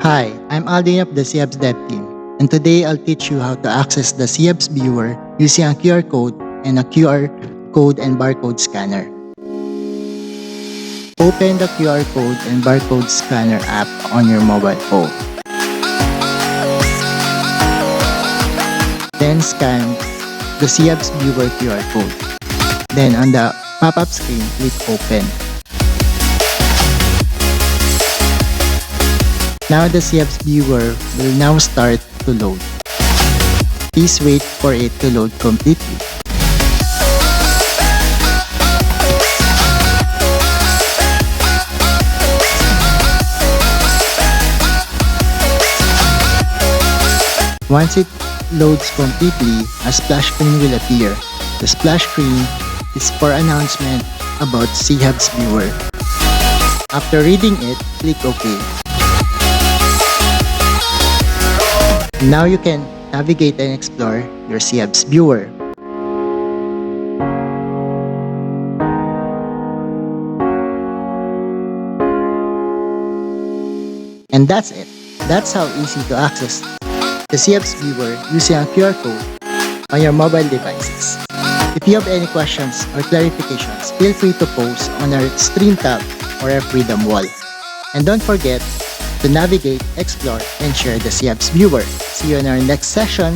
Hi, I'm Aldin of the SeAHABS Dev Team, and today I'll teach you how to access the SeAHABS Viewer using a QR code and a QR code and barcode scanner. Open the QR code and barcode scanner app on your mobile phone. Then scan the SeAHABS Viewer QR code. Then on the pop-up screen, click Open. Now the SeAHABS Viewer will now start to load. Please wait for it to load completely. Once it loads completely, a splash screen will appear. The splash screen is for announcement about SeAHABS Viewer. After reading it, click OK. Now you can navigate and explore your SeAHABS Viewer. And that's it. That's how easy to access the SeAHABS Viewer using a QR code on your mobile devices. If you have any questions or clarifications, feel free to post on our Stream tab or our Freedom wall. And don't forget to navigate, explore, and share the SeAHABS Viewer. See you in our next session.